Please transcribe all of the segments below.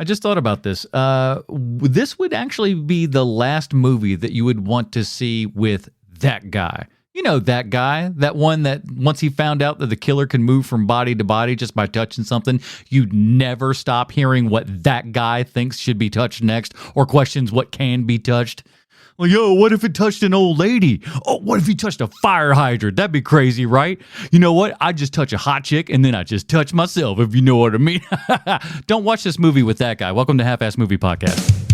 I just thought about this. This would actually be the last movie that you would want to see with that guy. You know, that guy, that one that once he found out that the killer can move from body to body just by touching something, you'd never stop hearing what that guy thinks should be touched next or questions what can be touched. Well, yo, what if it touched an old lady? Oh, what if he touched a fire hydrant? That'd be crazy, right? You know what? I just touch a hot chick and then I just touch myself, if you know what I mean. Don't watch this movie with that guy. Welcome to Half-Ass Movie Podcast.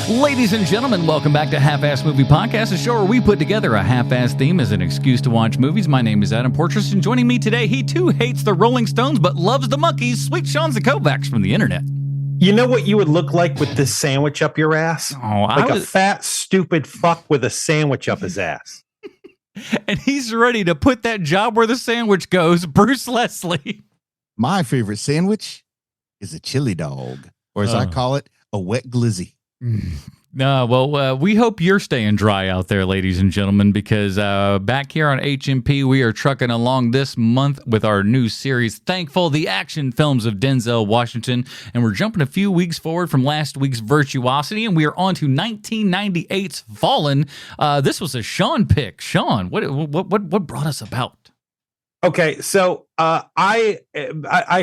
Ladies and gentlemen, welcome back to Half-Ass Movie Podcast, a show where we put together a half-ass theme as an excuse to watch movies. My name is Adam Portress, and joining me today, he too hates the Rolling Stones but loves the Monkees, Sweet Sean Zakovacs from the internet. You know what you would look like with this sandwich up your ass? A fat, stupid fuck with a sandwich up his ass. And he's ready to put that job where the sandwich goes, Bruce Leslie. My favorite sandwich is a chili dog, or as I call it, a wet glizzy. No, well, we hope you're staying dry out there, ladies and gentlemen, because back here on HMP, we are trucking along this month with our new series, Thankful, the action films of Denzel Washington, and we're jumping a few weeks forward from last week's Virtuosity, and we are on to 1998's Fallen. This was a Sean pick. Sean, what brought us about? Okay, so I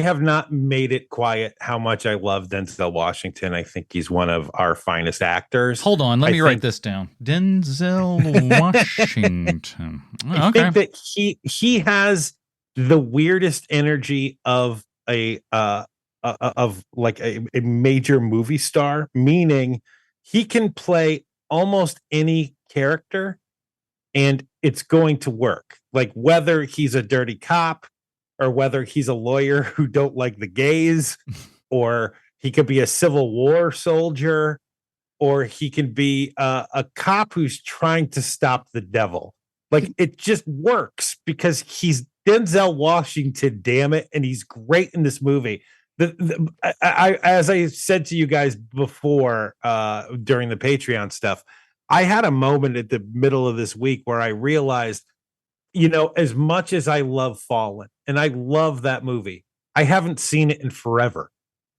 have not made it quiet how much I love Denzel Washington. I think he's one of our finest actors. Hold on, let me write this down. Denzel Washington. I think that he has the weirdest energy of a major movie star, meaning he can play almost any character and it's going to work. Like whether he's a dirty cop or whether he's a lawyer who don't like the gays, or he could be a Civil War soldier, or he can be a cop who's trying to stop the devil. Like it just works because he's Denzel Washington, damn it. And he's great in this movie. As I said to you guys before, during the Patreon stuff, I had a moment at the middle of this week where I realized, you know, as much as I love Fallen and I love that movie, I haven't seen it in forever.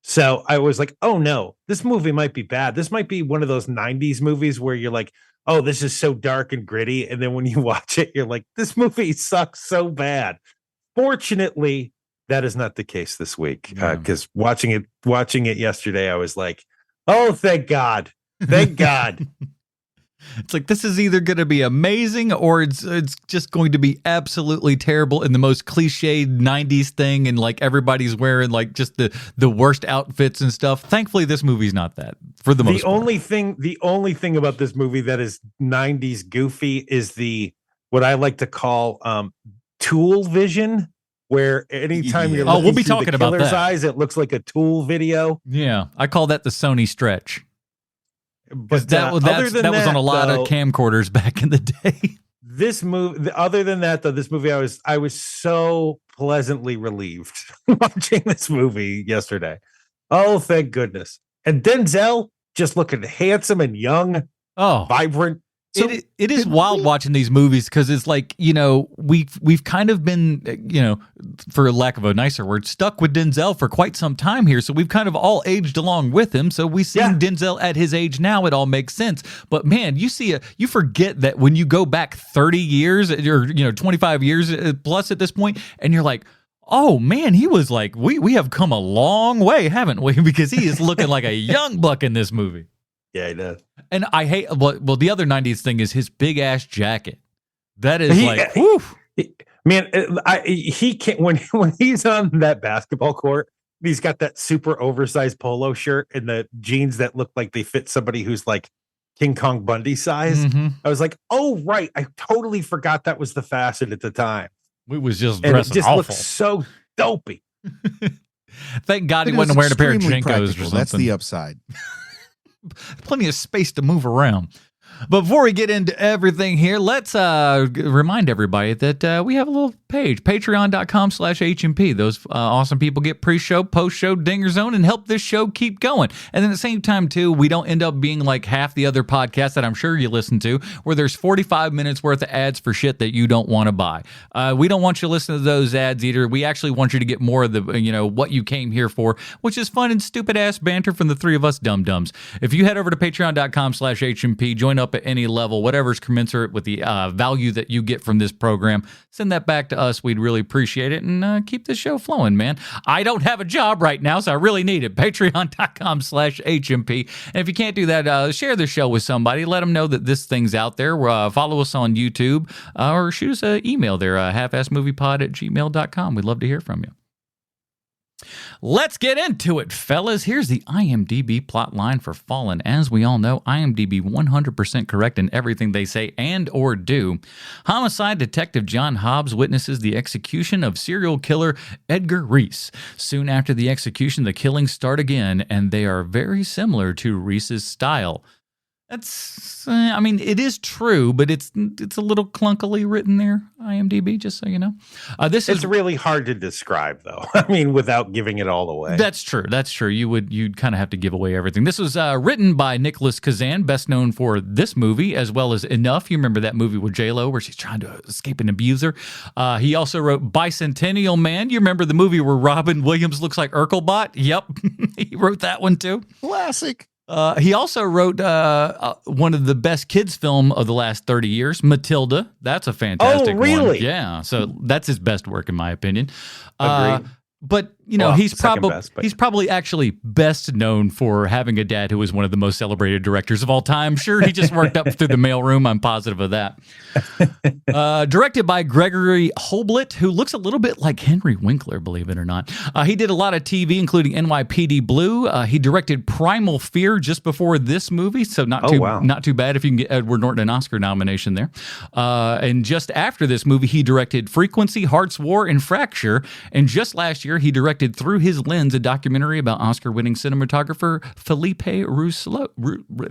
So I was like, oh no, this movie might be bad. This might be one of those 90s movies where you're like, oh, this is so dark and gritty. And then when you watch it, you're like, this movie sucks so bad. Fortunately, that is not the case this week. Because watching it yesterday, I was like, oh, thank God. Thank God. It's like this is either going to be amazing or it's just going to be absolutely terrible in the most cliched 90s thing, and like everybody's wearing like just the worst outfits and stuff. Thankfully, this movie's not that for the most part. The only thing about this movie that is 90s goofy is what I like to call Tool vision, where anytime you're looking we'll be through talking the about killer's that. eyes, it looks like a Tool video. Yeah, I call that the Sony stretch. But that was on a lot of camcorders back in the day. This movie, other than that, though, this movie, I was so pleasantly relieved watching this movie yesterday. Oh, thank goodness! And Denzel just looking handsome and young, vibrant. So it is wild watching these movies because it's like, you know, we've kind of been, you know, for lack of a nicer word, stuck with Denzel for quite some time here. So we've kind of all aged along with him. So we see Denzel at his age now. It all makes sense. But man, you forget that when you go back 30 years or, 25 years plus at this point, and you're like, oh man, he was like, we have come a long way, haven't we? Because he is looking like a young buck in this movie. Yeah, he does. And I hate, well, the other 90s thing is his big ass jacket. That is whew. Man, he can't, when he's on that basketball court, he's got that super oversized polo shirt and the jeans that look like they fit somebody who's like King Kong Bundy size. Mm-hmm. I was like, oh, right. I totally forgot that was the fashion at the time. We was just dressing awful. Looks so dopey. Thank God he wasn't wearing a pair of Jinkos or something. That's the upside. Plenty of space to move around. But before we get into everything here, let's remind everybody that we have a little page, patreon.com/HMP. Those awesome people get pre-show, post-show, dinger zone, and help this show keep going. And then at the same time, too, we don't end up being like half the other podcasts that I'm sure you listen to, where there's 45 minutes worth of ads for shit that you don't want to buy. We don't want you to listen to those ads either. We actually want you to get more of the, what you came here for, which is fun and stupid-ass banter from the three of us dum-dums. If you head over to patreon.com/HMP, join up at any level, whatever's commensurate with the value that you get from this program, send that back to us. We'd really appreciate it, and keep the show flowing, man. I don't have a job right now, so I really need it. Patreon.com/HMP. And if you can't do that, share the show with somebody. Let them know that this thing's out there. Follow us on YouTube, or shoot us an email there, halfassmoviepod@gmail.com. We'd love to hear from you. Let's get into it, fellas. Here's the IMDb plot line for Fallen. As we all know, IMDb 100% correct in everything they say and or do. Homicide detective John Hobbs witnesses the execution of serial killer Edgar Reese. Soon after the execution, the killings start again, and they are very similar to Reese's style. That's, it is true, but it's a little clunkily written there, IMDb, just so you know. It's really hard to describe, though. Without giving it all away. That's true. You'd kind of have to give away everything. This was written by Nicholas Kazan, best known for this movie, as well as Enough. You remember that movie with J-Lo where she's trying to escape an abuser? He also wrote Bicentennial Man. You remember the movie where Robin Williams looks like Urkelbot? Yep. He wrote that one, too. Classic. He also wrote one of the best kids' film of the last 30 years, Matilda. That's a fantastic one. Oh, really? Yeah. So that's his best work, in my opinion. Agreed. But he's probably actually best known for having a dad who was one of the most celebrated directors of all time. Sure, he just worked up through the mailroom. I'm positive of that. Directed by Gregory Hoblit, who looks a little bit like Henry Winkler, believe it or not. He did a lot of TV, including NYPD Blue. He directed Primal Fear just before this movie, so not too bad if you can get Edward Norton an Oscar nomination there. And just after this movie, he directed Frequency, Heart's War, and Fracture. And just last year, he directed Through His Lens, a documentary about Oscar-winning cinematographer Philippe Rousselot.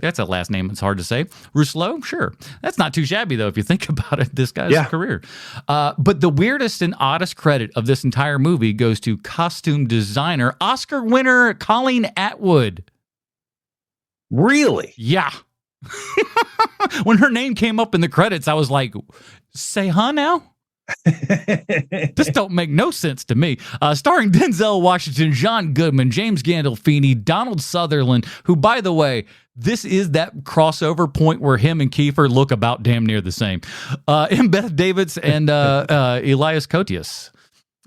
That's a last name. It's hard to say. Rousselot? Sure. That's not too shabby, though, if you think about it, this guy's career. But the weirdest and oddest credit of this entire movie goes to costume designer, Oscar winner Colleen Atwood. Really? Yeah. When her name came up in the credits, I was like, say huh now? This don't make no sense to me. Starring Denzel Washington, John Goodman, James Gandolfini, Donald Sutherland, who, by the way, this is that crossover point where him and Kiefer look about damn near the same. M. Beth Davids and Elias Koteas.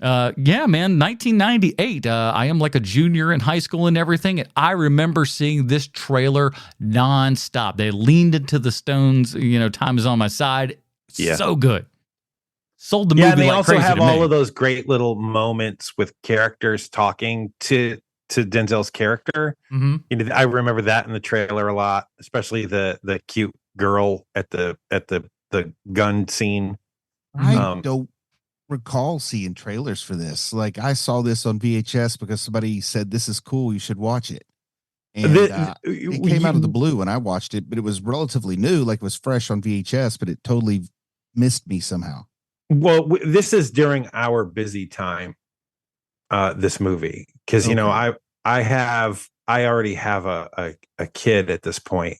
Yeah, man, 1998. I am like a junior in high school and everything. And I remember seeing this trailer nonstop. They leaned into the Stones, Time Is on My Side. Yeah. So good. Sold the movie and they like also crazy have to all me. of those great little moments with characters talking to Denzel's character. Mm-hmm. I remember that in the trailer a lot, especially the cute girl at the gun scene. I don't recall seeing trailers for this. Like, I saw this on VHS because somebody said this is cool, you should watch it. And it came out of the blue when I watched it, but it was relatively new, like it was fresh on VHS, but it totally missed me somehow. Well, this is during our busy time, this movie, because I already have a kid at this point,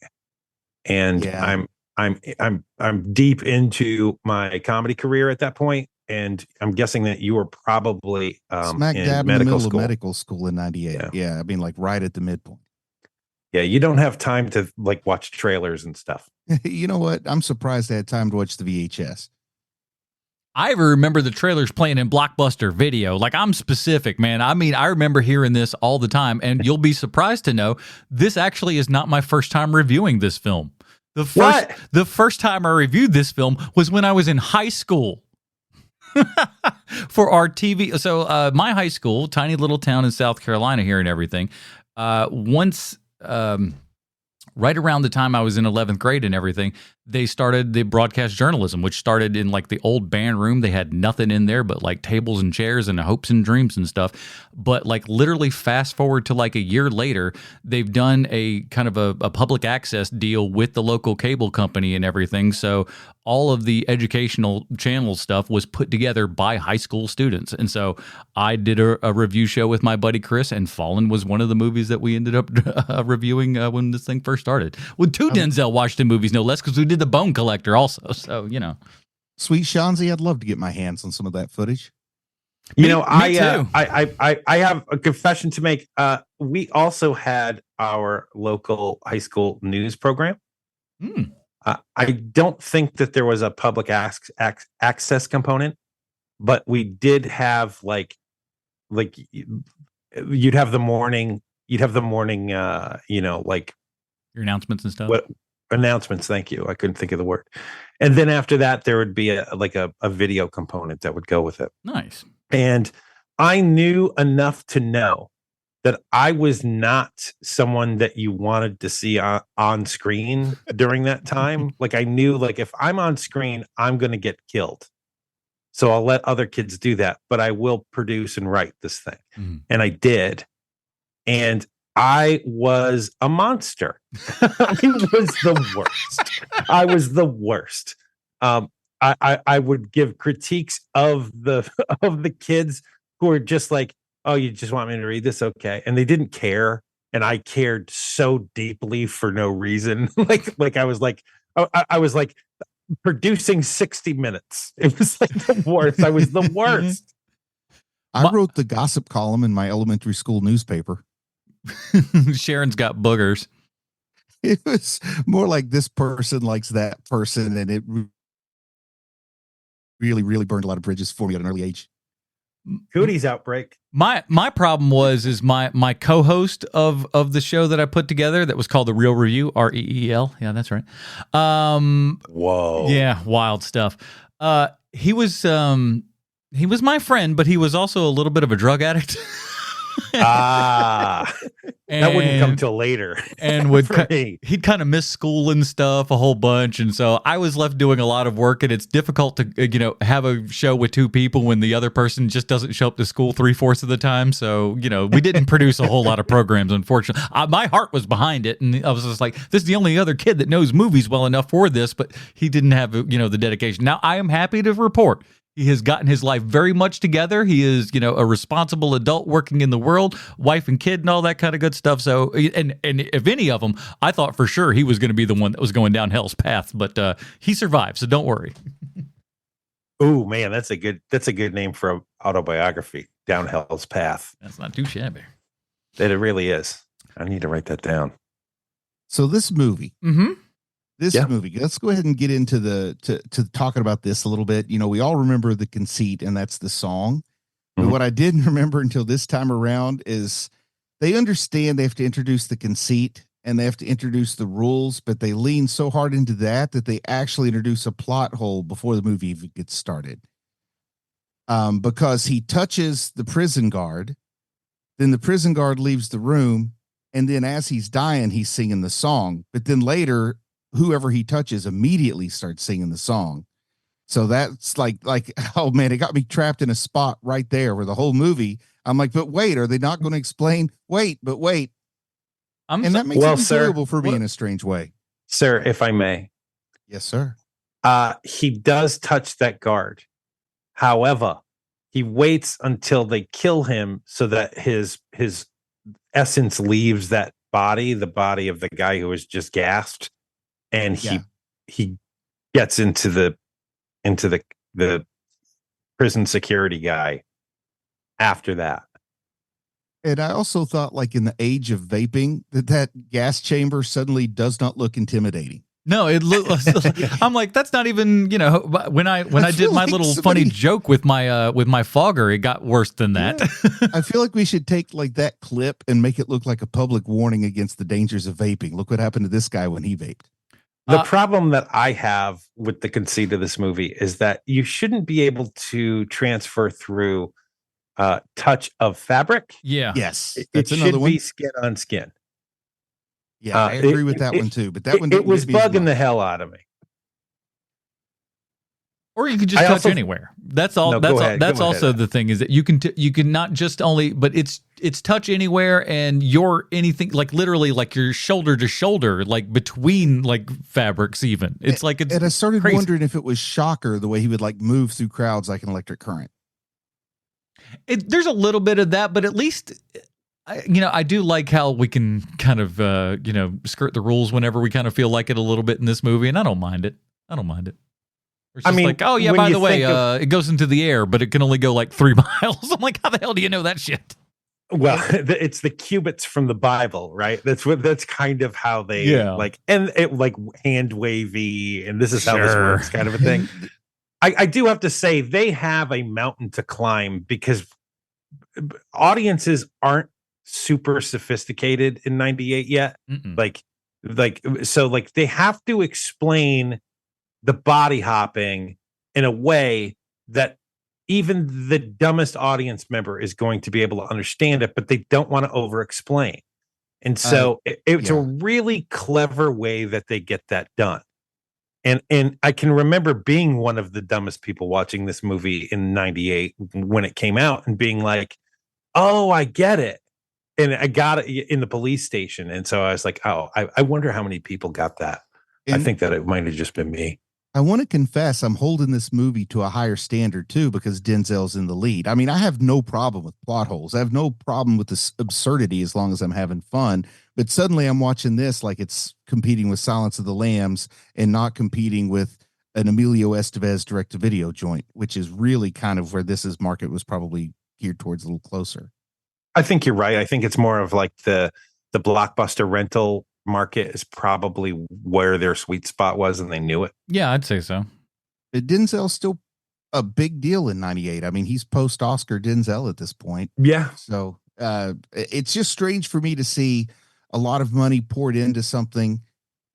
and I'm deep into my comedy career at that point, and I'm guessing that you were probably smack dab in the middle of medical school in '98. Yeah, like right at the midpoint. Yeah, you don't have time to like watch trailers and stuff. You know what? I'm surprised I had time to watch the VHS. I remember the trailers playing in Blockbuster Video. Like, I'm specific, man. I remember hearing this all the time, and you'll be surprised to know this actually is not my first time reviewing this film. The first time I reviewed this film was when I was in high school for our TV. So my high school, tiny little town in South Carolina here and everything, right around the time I was in 11th grade and everything, they started the broadcast journalism, which started in like the old band room. They had nothing in there but like tables and chairs and hopes and dreams and stuff. But like literally fast forward to like a year later, they've done a kind of a public access deal with the local cable company and everything. So all of the educational channel stuff was put together by high school students. And so I did a review show with my buddy Chris, and Fallen was one of the movies that we ended up reviewing when this thing first started. With two Denzel Washington movies, no less, because we did The Bone Collector also. So, you know. Sweet Shanzi, I'd love to get my hands on some of that footage. I have a confession to make. We also had our local high school news program. I don't think that there was a public access component, but we did have like you'd have the morning, like your announcements and stuff. Announcements? Thank you. I couldn't think of the word. And then after that, there would be a video component that would go with it. Nice. And I knew enough to know that I was not someone that you wanted to see on screen during that time. Like I knew, like if I'm on screen, I'm going to get killed. So I'll let other kids do that, but I will produce and write this thing. And I did. And I was a monster. I was the worst. I would give critiques of the kids who were just like, oh, you just want me to read this? Okay. And they didn't care. And I cared so deeply for no reason. I was like producing 60 Minutes. It was like the worst. I was the worst. I wrote the gossip column in my elementary school newspaper. Sharon's got boogers. It was more like this person likes that person, and it really, really burned a lot of bridges for me at an early age. Cooties outbreak. My problem is my co-host of the show that I put together that was called The Real Review, REEL. Yeah, that's right. Whoa. Yeah, wild stuff. He was my friend, but he was also a little bit of a drug addict. That wouldn't come till later. And he'd kind of miss school and stuff a whole bunch, and so I was left doing a lot of work. And it's difficult to have a show with two people when the other person just doesn't show up to school 3/4 of the time. So we didn't produce a whole lot of programs, unfortunately. My heart was behind it, and I was just like, this is the only other kid that knows movies well enough for this, but he didn't have the dedication. Now I am happy to report he has gotten his life very much together. He is, a responsible adult working in the world, wife and kid and all that kind of good stuff. So, and if any of them, I thought for sure he was going to be the one that was going down hell's path, but he survived. So don't worry. Oh man, that's a good name for an autobiography. Down hell's path. That's not too shabby. It really is. I need to write that down. So this movie. Mm-hmm. Movie. Let's go ahead and get into to talking about this a little bit. We all remember the conceit, and that's the song. But what I didn't remember until this time around is they understand they have to introduce the conceit and they have to introduce the rules, but they lean so hard into that they actually introduce a plot hole before the movie even gets started. Because he touches the prison guard, then the prison guard leaves the room, and then as he's dying, he's singing the song. But then later, whoever he touches immediately starts singing the song. So that's like, oh man, it got me trapped in a spot right there where the whole movie, I'm like, but wait, are they not going to explain? Wait. And that makes it enjoyable for me in a strange way. Sir, if I may. Yes, sir. He does touch that guard. However, he waits until they kill him so that his essence leaves that body, the body of the guy who was just gassed. And he gets into the prison security guy after that. And I also thought, like in the age of vaping, that gas chamber suddenly does not look intimidating. No, it looks. I'm like, that's not even. When I did my little funny joke with my fogger, it got worse than that. Yeah. I feel like we should take like that clip and make it look like a public warning against the dangers of vaping. Look what happened to this guy when he vaped. The problem that I have with the conceit of this movie is that you shouldn't be able to transfer through touch of fabric. Yeah. Yes. That's another one. Be skin on skin. Yeah, I agree with that one too. But that one it was bugging the hell out of me. Or you can just touch anywhere. That's all. No, That's also the thing is that you can not just only, but it's touch anywhere, and you're anything like literally like your shoulder to shoulder, like between like fabrics. Even it's like it's. And I started crazy. wondering if it was Shocker the way he would like move through crowds like an electric current. There's a little bit of that, but at least. I do like how we can kind of, skirt the rules whenever we kind of feel like it a little bit in this movie, and I don't mind it. It's just like, oh, yeah, by the way, it goes into the air, but it can only go like 3 miles. I'm like, how the hell do you know that shit? Well, it's the cubits from the Bible, right? That's kind of how they like, and it like hand wavy, and this is how this works, kind of a thing. I do have to say they have a mountain to climb because audiences aren't super sophisticated in 98 yet. So they have to explain the body hopping in a way that even the dumbest audience member is going to be able to understand it, but they don't want to over explain. And so it's a really clever way that they get that done. And I can remember being one of the dumbest people watching this movie in 98 when it came out and being like, oh, I get it. And I got it in the police station. And so I was like, oh, I wonder how many people got that. I think that it might have just been me. I want to confess I'm holding this movie to a higher standard, too, because Denzel's in the lead. I mean, I have no problem with plot holes. I have no problem with this absurdity as long as I'm having fun. But suddenly I'm watching this like it's competing with Silence of the Lambs and not competing with an Emilio Estevez direct-to-video joint, which is really kind of where this market was probably geared towards a little closer. I think you're right. I think it's more of like the blockbuster rental market is probably where their sweet spot was, and they knew it. Yeah, I'd say so. But Denzel's still a big deal in 98. I mean, he's post-Oscar Denzel at this point. Yeah. So it's just strange for me to see a lot of money poured into something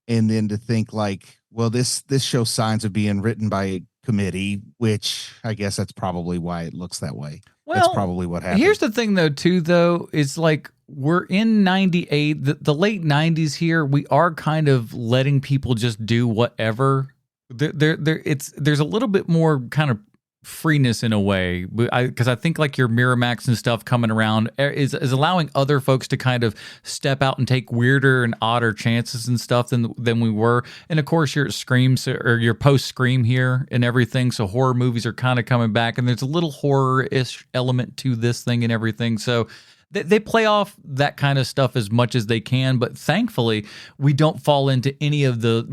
and then to think like, well, this shows signs of being written by a committee, which I guess that's probably why it looks that way. Well, that's probably what happened. Here's the thing, though, is like we're in 98, the late 90s here. We are kind of letting people just do whatever. There's a little bit more kind of freeness in a way, because I think like your Miramax and stuff coming around is allowing other folks to kind of step out and take weirder and odder chances and stuff than we were. And of course your Screams or your post Scream here and everything, so horror movies are kind of coming back, and there's a little horror-ish element to this thing and everything. So they play off that kind of stuff as much as they can, but thankfully we don't fall into any of the,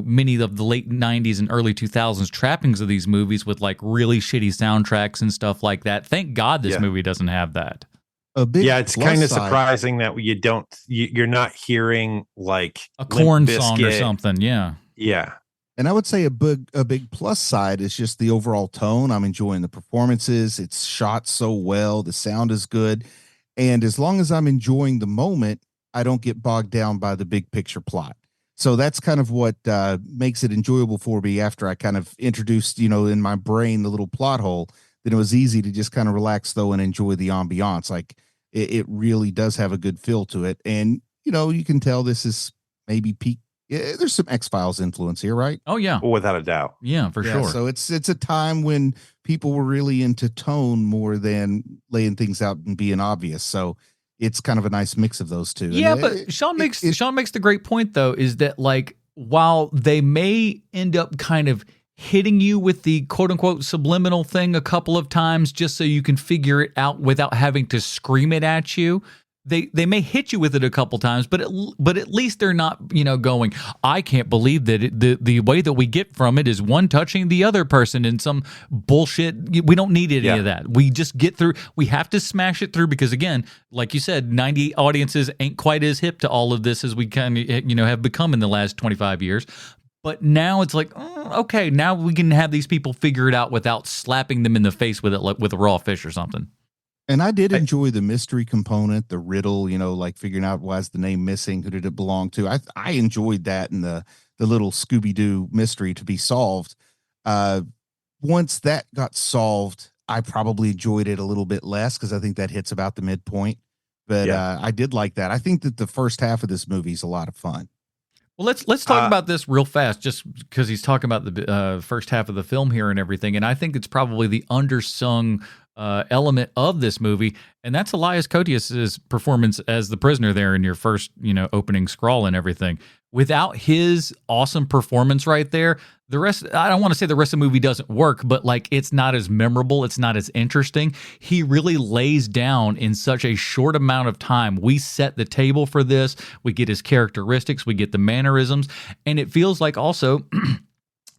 many of the late 90s and early 2000s trappings of these movies with like really shitty soundtracks and stuff like that. Thank God this movie doesn't have that. It's kind of surprising that you're not hearing like a Korn song or something. Yeah. And I would say a big plus side is just the overall tone. I'm enjoying the performances. It's shot so well. The sound is good. And as long as I'm enjoying the moment, I don't get bogged down by the big picture plot. So that's kind of what makes it enjoyable for me after I kind of introduced, in my brain, the little plot hole. Then it was easy to just kind of relax, though, and enjoy the ambiance. Like it really does have a good feel to it. And, you can tell this is maybe peak. Yeah, there's some X-Files influence here, right? Oh, yeah. Without a doubt. Yeah, for sure. So it's a time when people were really into tone more than laying things out and being obvious. So it's kind of a nice mix of those two. Yeah, but Sean makes the great point, though, is that like while they may end up kind of hitting you with the quote-unquote subliminal thing a couple of times just so you can figure it out without having to scream it at you, They may hit you with it a couple times, but at least they're not, going, I can't believe that the way that we get from it is one touching the other person in some bullshit. We don't need any of that. We just get through. We have to smash it through because, again, like you said, 90 audiences ain't quite as hip to all of this as we kind of, have become in the last 25 years. But now it's like, okay, now we can have these people figure it out without slapping them in the face with it, like with a raw fish or something. And I did enjoy the mystery component, the riddle, like figuring out why is the name missing, who did it belong to. I enjoyed that and the little Scooby-Doo mystery to be solved. Once that got solved, I probably enjoyed it a little bit less because I think that hits about the midpoint. But I did like that. I think that the first half of this movie is a lot of fun. Well, let's talk about this real fast, just because he's talking about the first half of the film here and everything, and I think it's probably the undersung element of this movie, and that's Elias Koteas's performance as the prisoner there in your first, opening scrawl and everything. Without his awesome performance right there, the rest, I don't want to say the rest of the movie doesn't work, but like it's not as memorable, it's not as interesting. He really lays down in such a short amount of time. We set the table for this. We get his characteristics, we get the mannerisms, and it feels like also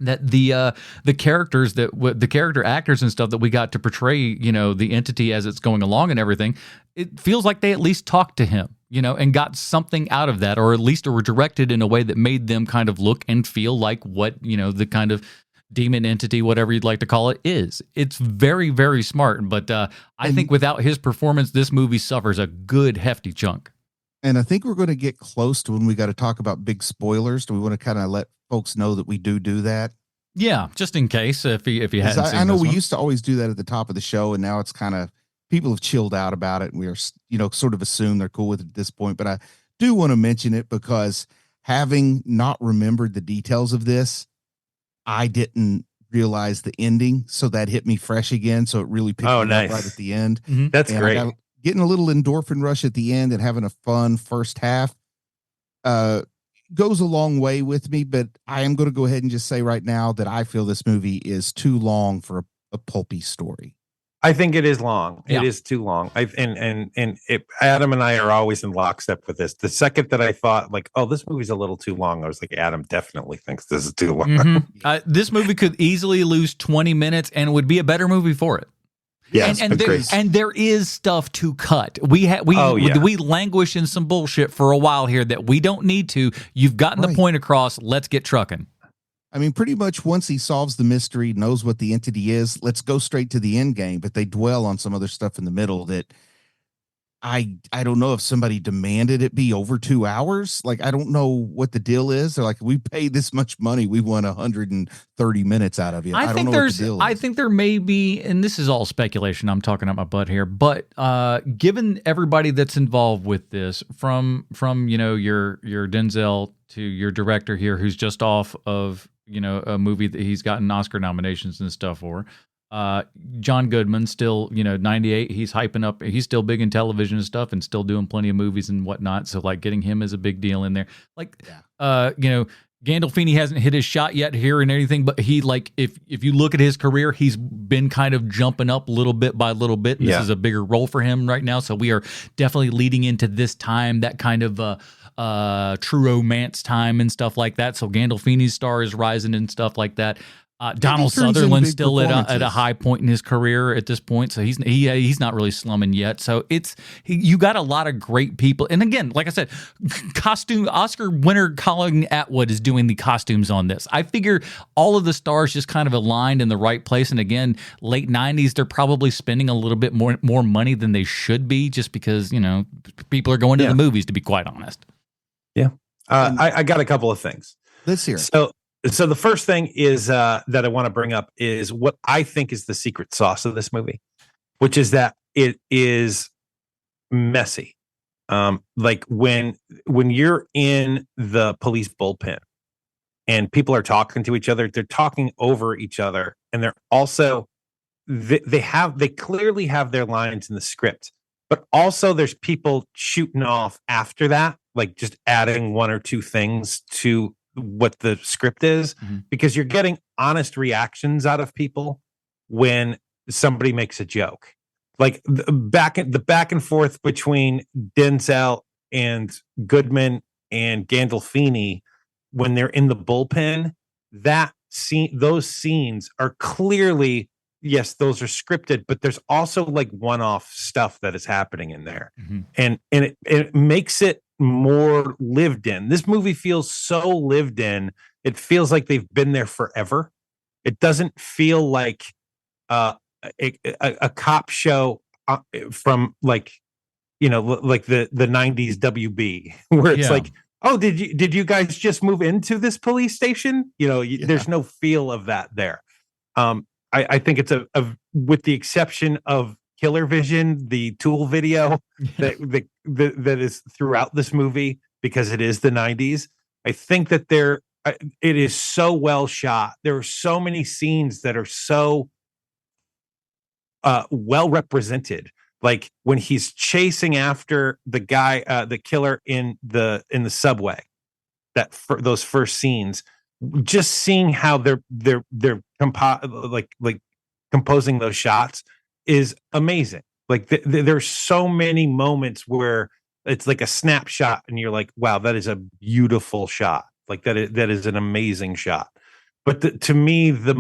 that the characters the character actors and stuff that we got to portray, the entity as it's going along and everything, it feels like they at least talked to him, and got something out of that, or at least were directed in a way that made them kind of look and feel like what, the kind of demon entity, whatever you'd like to call it, is. It's very, very smart. But I think without his performance, this movie suffers a good hefty chunk. And I think we're going to get close to when we got to talk about big spoilers. Do we want to kind of let folks know that we do that? Yeah, just in case if you hadn't seen I know this we one. used to always do that at the top of the show, and now it's kind of people have chilled out about it, and we are sort of assume they're cool with it at this point. But I do want to mention it because having not remembered the details of this, I didn't realize the ending, so that hit me fresh again. So it really picked me up right at the end. Mm-hmm. That's great. Getting a little endorphin rush at the end and having a fun first half goes a long way with me, but I am going to go ahead and just say right now that I feel this movie is too long for a pulpy story. I think it is long. Yeah. It is too long. Adam and I are always in lockstep with this. The second that I thought like, oh, this movie's a little too long, I was like, Adam definitely thinks this is too long. Mm-hmm. This movie could easily lose 20 minutes and it would be a better movie for it. Yes, and there is stuff to cut. We languish in some bullshit for a while here that we don't need to. You've gotten the point across. Let's get trucking. I mean, pretty much once he solves the mystery, knows what the entity is, let's go straight to the end game. But they dwell on some other stuff in the middle that I don't know if somebody demanded it be over 2 hours. Like, I don't know what the deal is. They're like, we paid this much money, we want 130 minutes out of you. I don't know what the deal is. I think there may be, and this is all speculation, I'm talking out my butt here, but given everybody that's involved with this, from your Denzel to your director here, who's just off of a movie that he's gotten Oscar nominations and stuff for. John Goodman, still, 98, he's hyping up, he's still big in television and stuff and still doing plenty of movies and whatnot. So like getting him is a big deal in there. Like, Gandolfini hasn't hit his shot yet here and anything, but he, like, if you look at his career, he's been kind of jumping up little bit by little bit. And This is a bigger role for him right now. So we are definitely leading into this time, that kind of true romance time and stuff like that. So Gandolfini's star is rising and stuff like that. Donald Sutherland's still at a high point in his career at this point, so he's not really slumming yet. So you got a lot of great people, and again, like I said, costume Oscar winner Colin Atwood is doing the costumes on this. I figure all of the stars just kind of aligned in the right place, and again, late 90s, they're probably spending a little bit more money than they should be, just because people are going to the movies. To be quite honest, I got a couple of things. Let's hear it. So the first thing is that I want to bring up is what I think is the secret sauce of this movie, which is that it is messy. Like when you're in the police bullpen and people are talking to each other, they're talking over each other, and they're also they clearly have their lines in the script, but also there's people shooting off after that, like just adding one or two things to what the script is, because you're getting honest reactions out of people when somebody makes a joke. Like the back and forth between Denzel and Goodman and Gandolfini when they're in the bullpen, those scenes are clearly, yes, those are scripted, but there's also like one-off stuff that is happening in there. And it makes it more lived in. This movie feels so lived in. It feels like they've been there forever. It doesn't feel like a cop show from like the 90s WB, where it's like, oh, did you guys just move into this police station? There's no feel of that there. I think it's a with the exception of Killer Vision, the Tool video that is throughout this movie, because it is the 90s. I think that it is so well shot. There are so many scenes that are so well represented. Like when he's chasing after the guy, the killer in the subway, those first scenes, just seeing how they're composing those shots is amazing. Like there's so many moments where it's like a snapshot and you're like, wow, that is a beautiful shot. Like that is an amazing shot. But to me, the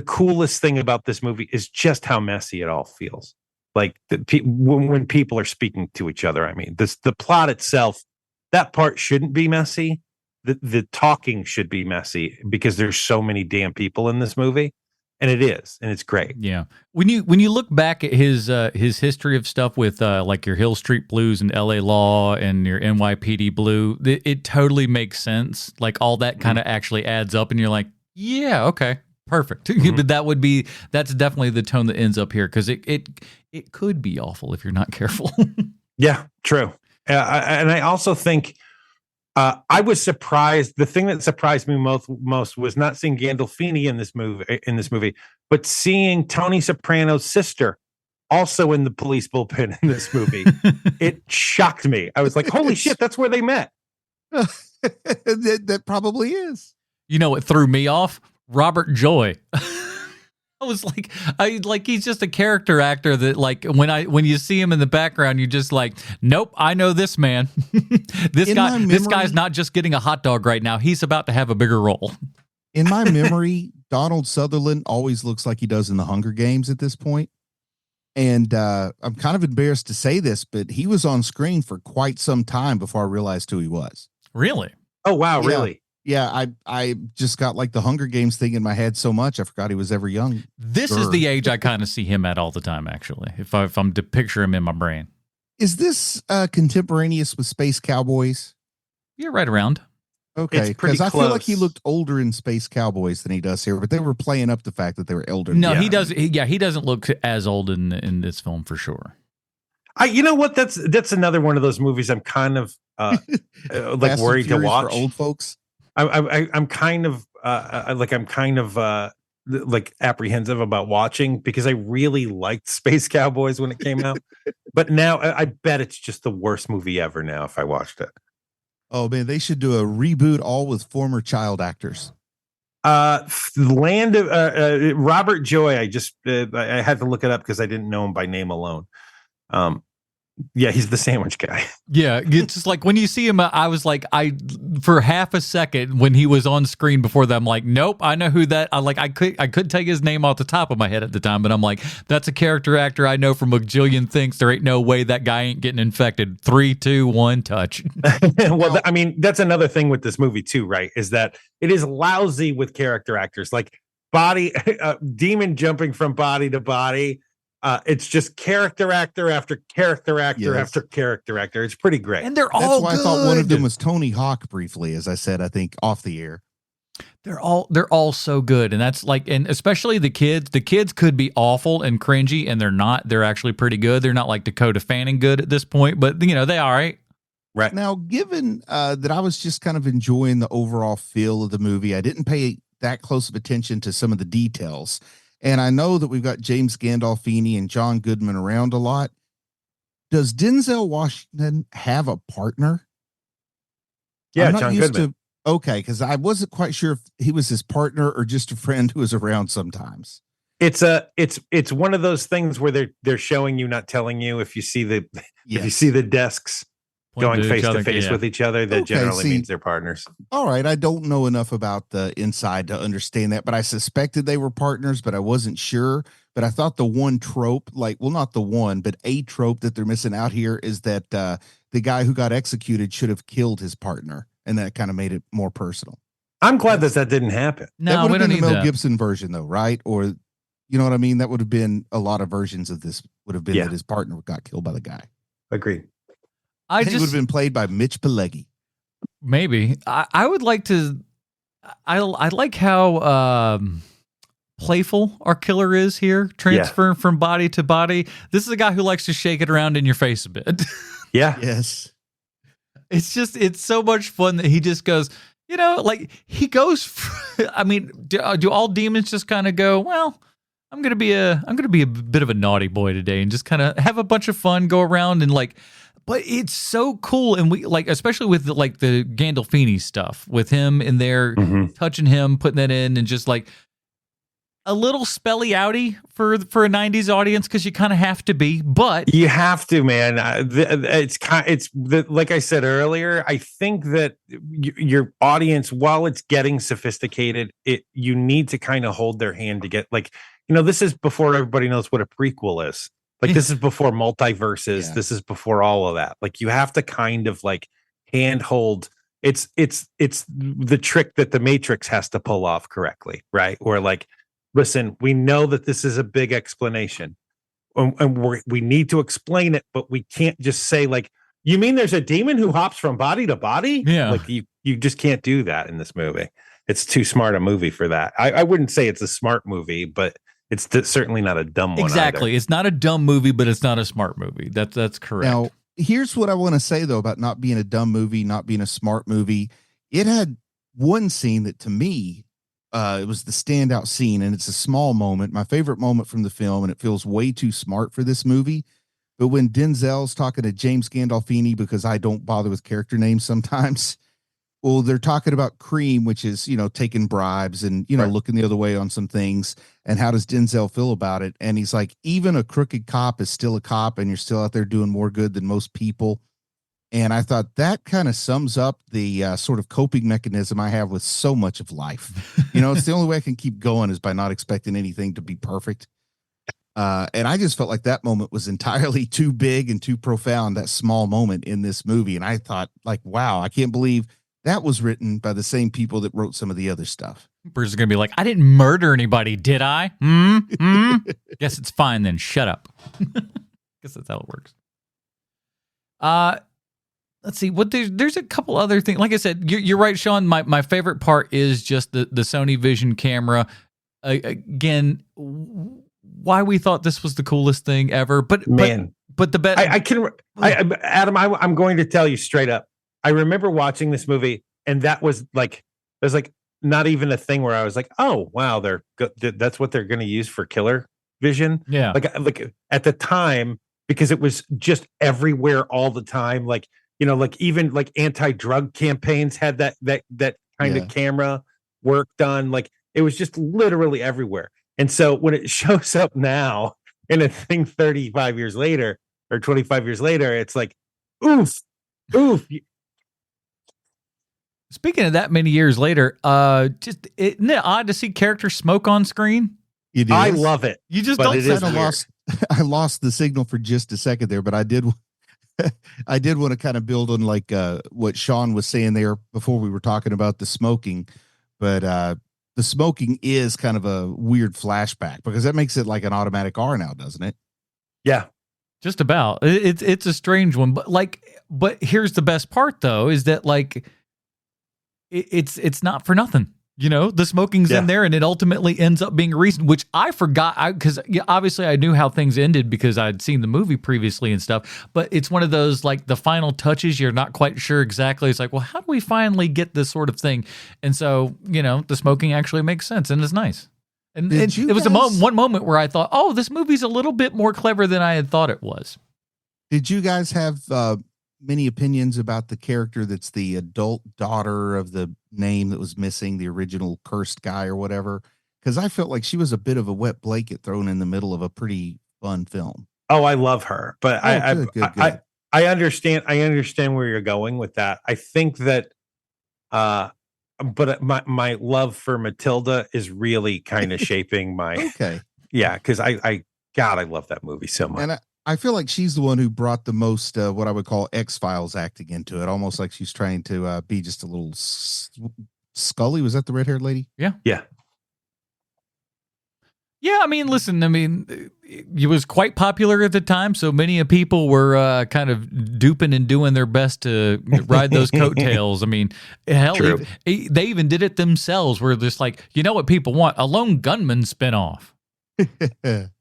coolest thing about this movie is just how messy it all feels. Like when people are speaking to each other. I mean, the plot itself, that part shouldn't be messy. The talking should be messy because there's so many damn people in this movie, and it is, and it's great. Yeah. When you look back at his history of stuff with like your Hill Street Blues and L.A. Law and your NYPD Blue, it totally makes sense. Like all that kind of actually adds up, and you're like, yeah, okay, perfect. But that's definitely the tone that ends up here because it could be awful if you're not careful. Yeah, true. And I also think I was surprised. The thing that surprised me most was not seeing Gandolfini in this movie, but seeing Tony Soprano's sister also in the police bullpen in this movie. It shocked me. I was like, holy shit, that's where they met. That probably is. You know what threw me off? Robert Joy. I was like, he's just a character actor that like when you see him in the background, you're just like, nope, I know this man. This guy's not just getting a hot dog right now. He's about to have a bigger role. In my memory, Donald Sutherland always looks like he does in the Hunger Games at this point. And I'm kind of embarrassed to say this, but he was on screen for quite some time before I realized who he was. Really? Oh, wow. Yeah. Really? Yeah, I just got like the Hunger Games thing in my head so much I forgot he was ever young. This is the age I kind of see him at all the time, actually, if I'm to picture him in my brain. Is this contemporaneous with Space Cowboys? Yeah, right around. Okay, because I feel like he looked older in Space Cowboys than he does here, but they were playing up the fact that they were elder. No, he does. He doesn't look as old in this film for sure. You know what? That's another one of those movies I'm kind of like worried to watch for old folks. I'm kind of like apprehensive about watching because I really liked Space Cowboys when it came out, but now I bet it's just the worst movie ever now if I watched it. Oh man, they should do a reboot all with former child actors. Land of Robert Joy. I had to look it up because I didn't know him by name alone. Yeah, he's the sandwich guy. Yeah, it's just like when you see him, I was like, for half a second when he was on screen before that, I'm like, nope, I know who that. I couldn't take his name off the top of my head at the time, but I'm like, that's a character actor I know from a jillion things. There ain't no way that guy ain't getting infected. 3, 2, 1, touch. Well, I mean, that's another thing with this movie too, right? Is that it is lousy with character actors, like demon jumping from body to body. It's just character actor after character actor after character actor. It's pretty great. And they're all good. I thought one of them was Tony Hawk briefly, as I said, I think off the air. They're all so good. And that's like, and especially the kids could be awful and cringy and they're not. They're actually pretty good. They're not like Dakota Fanning good at this point, but they all right. Right. Now, given that I was just kind of enjoying the overall feel of the movie, I didn't pay that close of attention to some of the details. And I know that we've got James Gandolfini and John Goodman around a lot. Does Denzel Washington have a partner? Yeah, John Goodman. Okay, because I wasn't quite sure if he was his partner or just a friend who was around sometimes. It's one of those things where they're showing you, not telling you. If you see the desks going face to face with each other, that generally means they're partners. All right. I don't know enough about the inside to understand that, but I suspected they were partners, but I wasn't sure. But I thought the one trope, not the one, but a trope that they're missing out here is that the guy who got executed should have killed his partner. And that kind of made it more personal. I'm glad that didn't happen. No, that would have been the Mel that. Gibson version though, right? Or you know what I mean? That would have been a lot of versions of this would have been that his partner got killed by the guy. Agreed. I think it would have been played by Mitch Pileggi. Maybe. I would like to. I like how playful our killer is here, transferring from body to body. This is a guy who likes to shake it around in your face a bit. Yeah. Yes. It's so much fun that he just goes, like he goes, I mean, do all demons just kind of go, well, I'm going to be a bit of a naughty boy today and just kind of have a bunch of fun, go around and like, but it's so cool. And we like, especially with the Gandolfini stuff with him in there, touching him, putting that in and just like, a little spelly outy for a 90s audience because you kind of have to be, but you have to, man. Like I said earlier, I think that your audience, while it's getting sophisticated, you need to kind of hold their hand to get this is before everybody knows what a prequel is. Like this is before multiverses. Yeah. This is before all of that. Like you have to kind of like handhold. It's the trick that the Matrix has to pull off correctly, right? Or like, listen, we know that this is a big explanation and we need to explain it, but we can't just say like, you mean there's a demon who hops from body to body? Yeah. Like you just can't do that in this movie. It's too smart a movie for that. I wouldn't say it's a smart movie, but it's certainly not a dumb one. Exactly. Either. It's not a dumb movie, but it's not a smart movie. That's correct. Now, here's what I want to say though, about not being a dumb movie, not being a smart movie. It had one scene that to me, it was the standout scene, and it's a small moment, my favorite moment from the film, and it feels way too smart for this movie. But when Denzel's talking to James Gandolfini, because I don't bother with character names sometimes, well, they're talking about Cream, which is, taking bribes and, right, looking the other way on some things. And how does Denzel feel about it? And he's like, even a crooked cop is still a cop, and you're still out there doing more good than most people. And I thought that kind of sums up the sort of coping mechanism I have with so much of life. It's the only way I can keep going is by not expecting anything to be perfect. And I just felt like that moment was entirely too big and too profound, that small moment in this movie. And I thought, like, wow, I can't believe that was written by the same people that wrote some of the other stuff. Bruce is going to be like, I didn't murder anybody, did I? Guess it's fine then. Shut up. Guess that's how it works. Let's see. There's a couple other things. Like I said, you're right, Sean. My favorite part is just the Sony Vision camera. Again, why we thought this was the coolest thing ever. But man, but the bet Adam, I'm going to tell you straight up. I remember watching this movie, and that was like, there's like not even a thing where I was like, oh wow, that's what they're going to use for killer vision. Yeah, like at the time, because it was just everywhere all the time. Like even like anti-drug campaigns had that kind of camera work done. Like it was just literally everywhere. And so when it shows up now in a thing 35 years later or 25 years later, it's like, oof. Speaking of that many years later, just isn't it odd to see characters smoke on screen? It is. I love it. You just don't. I lost the signal for just a second there, but I did want to kind of build on like what Sean was saying there before we were talking about the smoking. But the smoking is kind of a weird flashback because that makes it like an automatic R now, doesn't it? Yeah, just about. It's a strange one, but here's the best part though, is that like it's not for nothing. The smoking's in there, and it ultimately ends up being a reason, which I forgot because obviously I knew how things ended because I'd seen the movie previously and stuff. But it's one of those like the final touches. You're not quite sure exactly. It's like, well, how do we finally get this sort of thing? And so the smoking actually makes sense and is nice. And it was one moment where I thought, oh, this movie's a little bit more clever than I had thought it was. Did you guys have many opinions about the character that's the adult daughter of the name that was missing, the original cursed guy or whatever? Because I felt like she was a bit of a wet blanket thrown in the middle of a pretty fun film. Oh, I love her, but good. I understand where you're going with that. I think that but my love for Matilda is really kind of shaping my because I love that movie so much. And I feel like she's the one who brought the most what I would call X-Files acting into it, almost like she's trying to be just a little Scully. Was that the red-haired lady? Yeah. I mean, listen, it was quite popular at the time, so many people were kind of duping and doing their best to ride those coattails. I mean, hell, they even did it themselves, where they're just like, you know what people want? A Lone Gunman spinoff.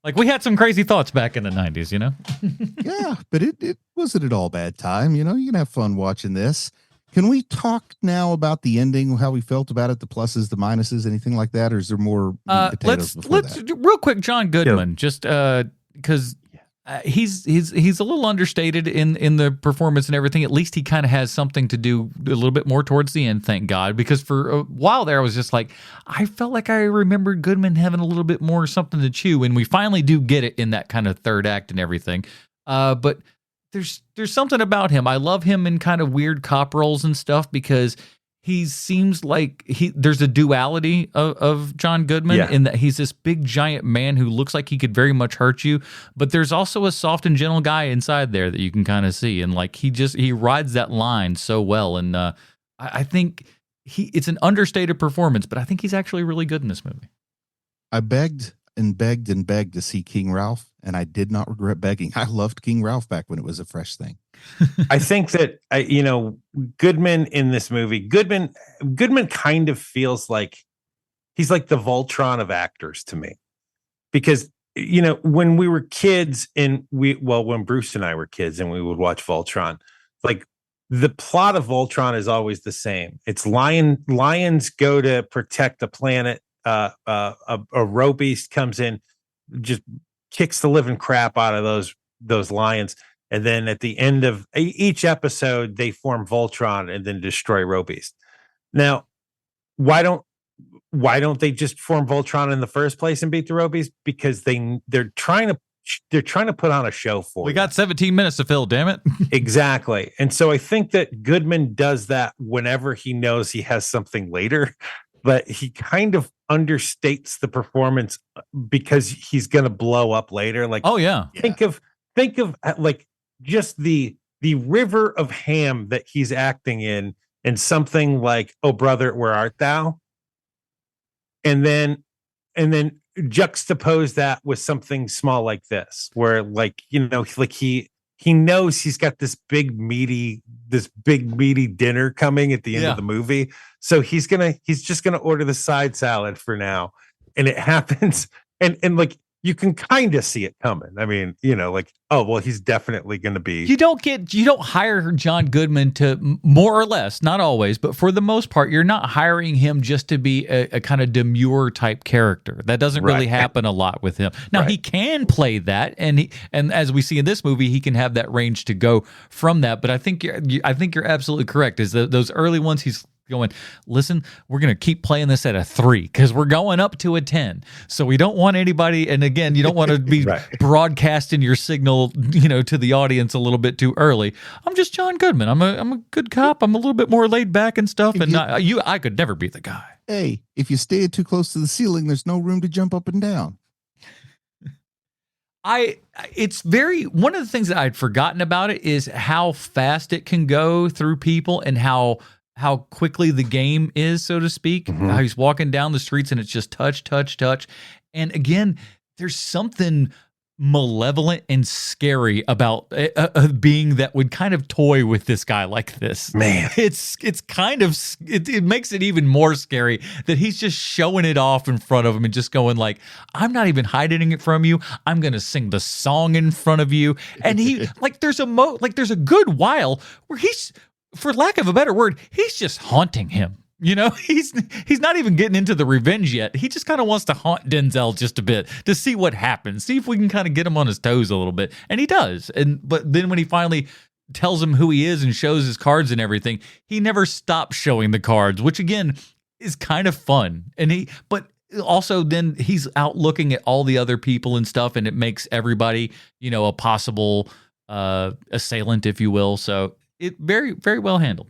Like, we had some crazy thoughts back in the 90s, you know? Yeah, but it wasn't at all bad time. You know, you can have fun watching this. Can we talk now about the ending, how we felt about it, the pluses, the minuses, anything like that? Or is there more meat and potatoes before let's that? real quick, John Goodman, just because he's a little understated in the performance and everything. At least he kind of has something to do a little bit more towards the end, thank God. Because for a while there, I was just like, I felt like I remembered Goodman having a little bit more something to chew, and we finally do get it in that kind of third act and everything. But there's something about him. I love him in kind of weird cop roles and stuff because he seems like there's a duality of John Goodman in that he's this big giant man who looks like he could very much hurt you, but there's also a soft and gentle guy inside there that you can kind of see, and like he rides that line so well. And I think it's an understated performance, but I think he's actually really good in this movie. I begged and begged and begged to see King Ralph, and I did not regret begging. I loved King Ralph back when it was a fresh thing. I think that Goodman in this movie, Goodman kind of feels like he's like the Voltron of actors to me, because when we were kids and when Bruce and I were kids and we would watch Voltron, like the plot of Voltron is always the same. It's lions go to protect the planet. A roe beast comes in, just kicks the living crap out of those lions. And then at the end of each episode, they form Voltron and then destroy Roe Beast. Now, why don't they just form Voltron in the first place and beat the Roe Beast? Because they're trying to put on a show for We got 17 minutes to fill, damn it. Exactly. And so I think that Goodman does that whenever he knows he has something later, but he kind of understates the performance because he's going to blow up later. Like, oh yeah. Think of like just the river of ham that he's acting in something like "Oh Brother, Where Art Thou," and then juxtapose that with something small like this, where like he knows he's got this big meaty dinner coming at the end of the movie, so he's just gonna order the side salad for now, and it happens, and like you can kind of see it coming. I mean, like, oh, well, he's definitely going to be. You don't hire John Goodman to, more or less, not always, but for the most part, you're not hiring him just to be a kind of demure type character. That doesn't really happen a lot with him. Now, he can play that, and as we see in this movie, he can have that range to go from that. But I think you're absolutely correct. Is those early ones he's going, listen, we're going to keep playing this at a 3 because we're going up to a 10. So we don't want anybody, and again, you don't want to be broadcasting your signal, to the audience a little bit too early. I'm just John Goodman. I'm a good cop. I'm a little bit more laid back and stuff. And I could never be the guy. Hey, if you stay too close to the ceiling, there's no room to jump up and down. It's one of the things that I'd forgotten about it is how fast it can go through people and how quickly the game is, so to speak. How he's walking down the streets and it's just touch, touch, touch. And again, there's something malevolent and scary about a being that would kind of toy with this guy like this. Man, it's kind of, it makes it even more scary that he's just showing it off in front of him and just going like, I'm not even hiding it from you. I'm going to sing the song in front of you. And he there's a good while where he's, for lack of a better word, he's just haunting him. He's not even getting into the revenge yet. He just kind of wants to haunt Denzel just a bit to see what happens. See if we can kind of get him on his toes a little bit. And he does. But then when he finally tells him who he is and shows his cards and everything, he never stops showing the cards, which again is kind of fun. But also then he's out looking at all the other people and stuff, and it makes everybody, a possible assailant, if you will. So it very, very well handled.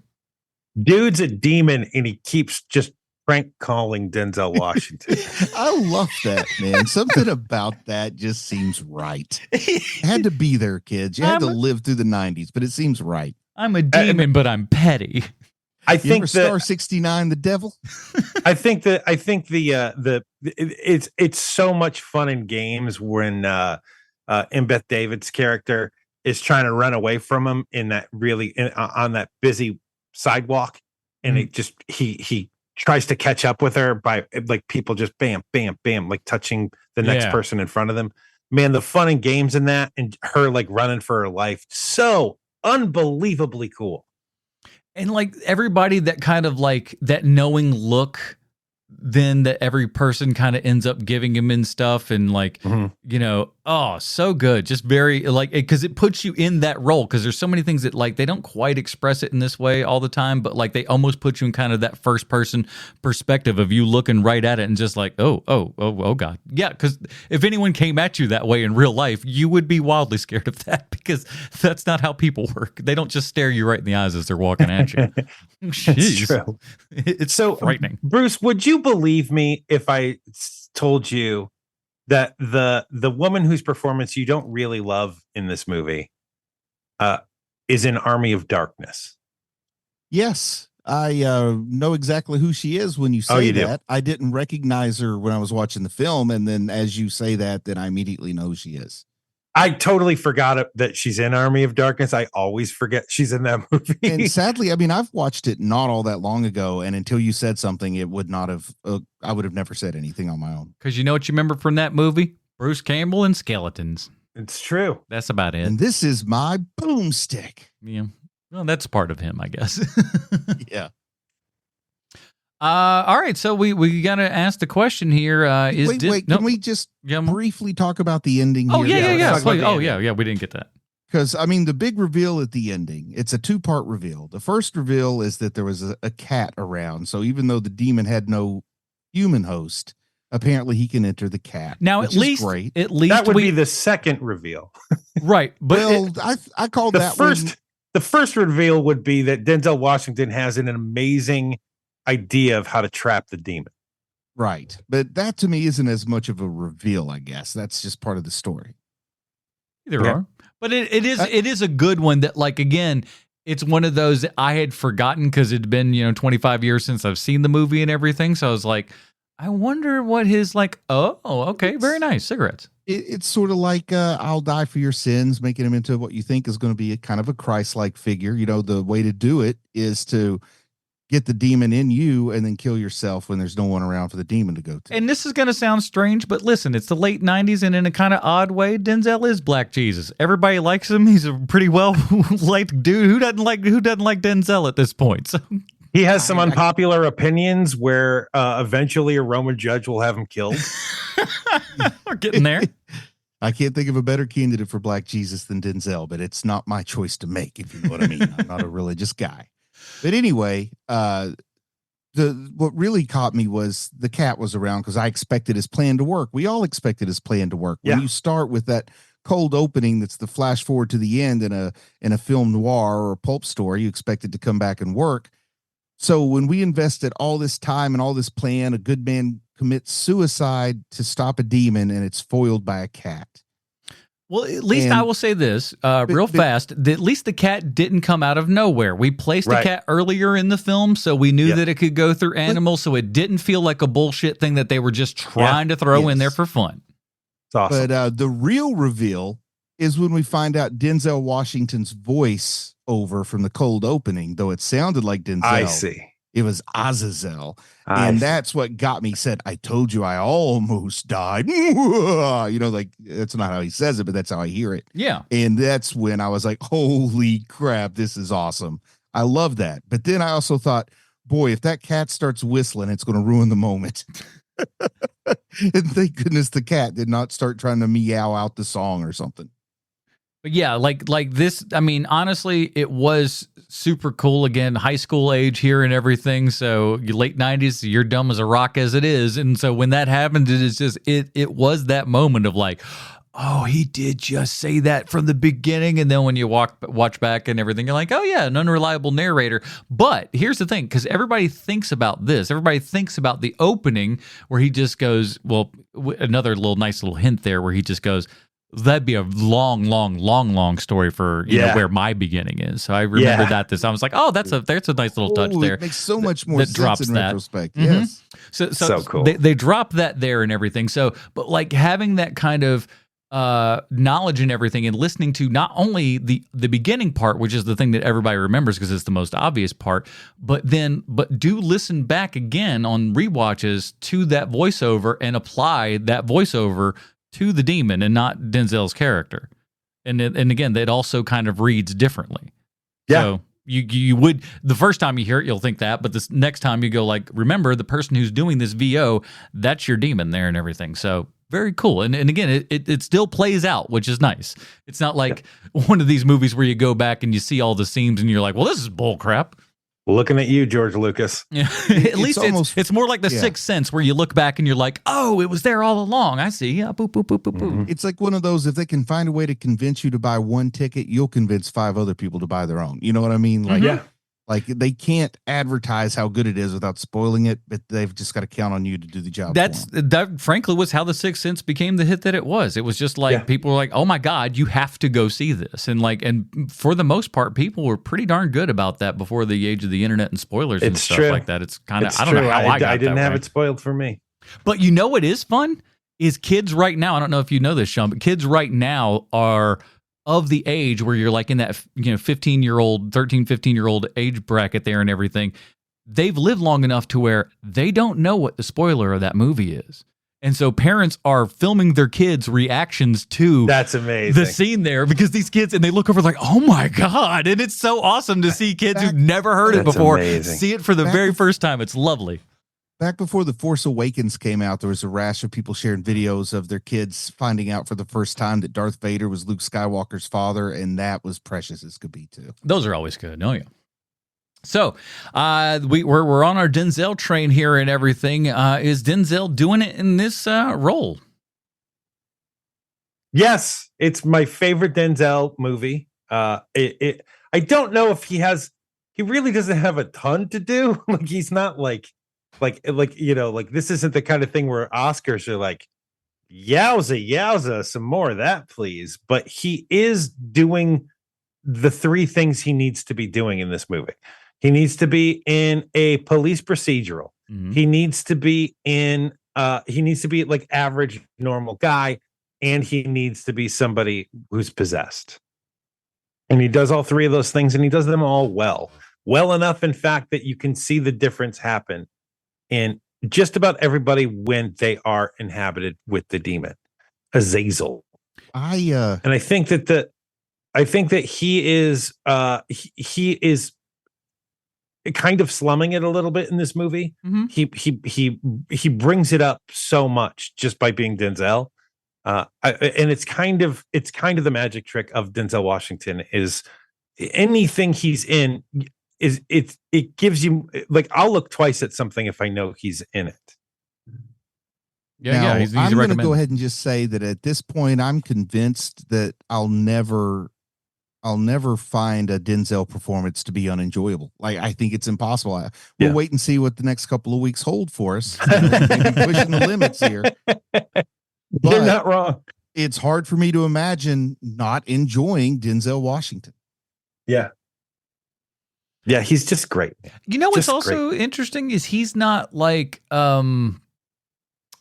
Dude's a demon, and he keeps just prank calling Denzel Washington. I love that, man. Something about that just seems right. It had to be there, kids. You had to live through the 90s, but it seems right. I'm a demon, but I'm petty. I think Star 69, the devil. I think it's so much fun in games when Beth David's character is trying to run away from him on that busy sidewalk, and it just he tries to catch up with her by like people just bam, bam, bam, like touching the next person in front of them. Man, the fun and games in that and her like running for her life. So unbelievably cool. And like everybody that kind of like that knowing look then that every person kind of ends up giving him and stuff and like, oh, so good. Just very like, because it puts you in that role because there's so many things that like they don't quite express it in this way all the time, but like they almost put you in kind of that first person perspective of you looking right at it and just like, oh God. Yeah, because if anyone came at you that way in real life, you would be wildly scared of that because that's not how people work. They don't just stare you right in the eyes as they're walking at you. It's true. It's so frightening. Bruce, would you believe me if I told you that the woman whose performance you don't really love in this movie is in Army of Darkness? Yes, I know exactly who she is when you say that. I didn't recognize her when I was watching the film, and then as you say that, then I immediately know who she is. I totally forgot that she's in Army of Darkness. I always forget she's in that movie. And sadly, I mean, I've watched it not all that long ago, and until you said something, it would not have. I would have never said anything on my own. Because you know what you remember from that movie? Bruce Campbell and skeletons. It's true. That's about it. And this is my boomstick. Yeah. Well, that's part of him, I guess. Yeah. All right, so we got to ask the question here. Can we just briefly talk about the ending here? Oh, yeah. We didn't get that. Because, I mean, the big reveal at the ending, it's a two-part reveal. The first reveal is that there was a cat around. So even though the demon had no human host, apparently he can enter the cat. Now, at least that would be the second reveal. Right. But I called that first. The first reveal would be that Denzel Washington has an amazing idea of how to trap the demon. Right. But that to me isn't as much of a reveal, I guess. That's just part of the story. There are. But it is a good one that, like, again, it's one of those that I had forgotten because it'd been, 25 years since I've seen the movie and everything. So I was like, I wonder what his okay, very nice. Cigarettes. It's sort of like I'll die for your sins, making him into what you think is going to be a kind of a Christ-like figure. The way to do it is to get the demon in you and then kill yourself when there's no one around for the demon to go to. And this is going to sound strange, but listen, it's the late 90s, and in a kind of odd way, Denzel is Black Jesus. Everybody likes him. He's a pretty well-liked dude. Who doesn't like Denzel at this point? So he has some unpopular opinions where eventually a Roman judge will have him killed. We're getting there. I can't think of a better candidate for Black Jesus than Denzel, but it's not my choice to make, if you know what I mean. I'm not a religious guy. But anyway, what really caught me was the cat was around because I expected his plan to work. We all expected his plan to work. When you start with that cold opening that's the flash forward to the end in a film noir or a pulp story, you expect it to come back and work. So when we invested all this time and all this plan, a good man commits suicide to stop a demon, and it's foiled by a cat. Well, at least I will say this real fast. At least the cat didn't come out of nowhere. We placed the cat earlier in the film, so we knew that it could go through animals, so it didn't feel like a bullshit thing that they were just trying to throw in there for fun. It's awesome. But the real reveal is when we find out Denzel Washington's voice over from the cold opening, though it sounded like Denzel. I see. It was Azazel. And that's what got me. Said, I told you I almost died. Like that's not how he says it, but that's how I hear it. Yeah. And that's when I was like, holy crap, this is awesome. I love that. But then I also thought, boy, if that cat starts whistling, it's going to ruin the moment. And thank goodness the cat did not start trying to meow out the song or something. But yeah, like this, I mean, honestly, it was super cool. Again, high school age here and everything. So late 90s, you're dumb as a rock as it is. And so when that happened, it was that moment of like, oh, he did just say that from the beginning. And then when you watch back and everything, you're like, oh yeah, an unreliable narrator. But here's the thing, because everybody thinks about this. Everybody thinks about the opening where he just goes, well, another nice little hint there where he just goes, that'd be a long story for where my beginning is. So I remember that I was like, oh, that's a nice little touch there. It makes so much more sense in retrospect. Mm-hmm. Yes. So cool. They drop that there and everything. So, but like having that kind of knowledge and everything, and listening to not only the beginning part, which is the thing that everybody remembers because it's the most obvious part, but do listen back again on rewatches to that voiceover and apply that voiceover to the demon and not Denzel's character. And again, that also kind of reads differently. Yeah. So you would, the first time you hear it, you'll think that, but this next time you go like, remember the person who's doing this VO, that's your demon there and everything. So very cool. And again, it still plays out, which is nice. It's not like one of these movies where you go back and you see all the seams and you're like, well, this is bull crap. Looking at you, George Lucas. Yeah. At least it's more like the Sixth Sense, where you look back and you're like, oh, it was there all along. I see. Yeah, boop, boop, boop, boop, boop. It's like one of those, if they can find a way to convince you to buy one ticket, you'll convince 5 other people to buy their own. You know what I mean? Like, like they can't advertise how good it is without spoiling it, but they've just got to count on you to do the job. That frankly was how The Sixth Sense became the hit that it was. It was just like people were like, "Oh my God, you have to go see this!" And for the most part, people were pretty darn good about that before the age of the internet and spoilers and stuff like that. It's kind of, I don't know how I didn't have it spoiled for me. But you know what is fun is kids right now. I don't know if you know this, Sean, but kids right now are of the age where you're like in that 15-year-old, 13, 15-year-old age bracket there and everything. They've lived long enough to where they don't know what the spoiler of that movie is. And so parents are filming their kids' reactions to that's amazing the scene there, because these kids, and they look over like, oh my God. And it's so awesome to see kids who've never heard it before see it for the very first time. It's lovely. Back before The Force Awakens came out, there was a rash of people sharing videos of their kids finding out for the first time that Darth Vader was Luke Skywalker's father, and that was precious as could be too. Those are always good. Oh yeah. So we're on our Denzel train here and everything. Is Denzel doing it in this role? Yes, it's my favorite Denzel movie. I don't know if he really doesn't have a ton to do. Like he's not like this isn't the kind of thing where Oscars are like, yowza, some more of that, please. But he is doing the 3 things he needs to be doing in this movie. He needs to be in a police procedural. Mm-hmm. He needs to be like average, normal guy, and he needs to be somebody who's possessed. And he does all 3 of those things, and he does them all well enough, in fact, that you can see the difference happen in just about everybody when they are inhabited with the demon Azazel. And I think that he is kind of slumming it a little bit in this movie. Mm-hmm. He brings it up so much just by being Denzel, and it's kind of the magic trick of Denzel Washington is anything he's in. It gives you, like, I'll look twice at something if I know he's in it. Yeah, he's I'm going to go ahead and just say that at this point, I'm convinced that I'll never find a Denzel performance to be unenjoyable. Like, I think it's impossible. We'll wait and see what the next couple of weeks hold for us. Maybe pushing the limits here. But you're not wrong. It's hard for me to imagine not enjoying Denzel Washington. Yeah, he's just great. You know what's also interesting is he's not like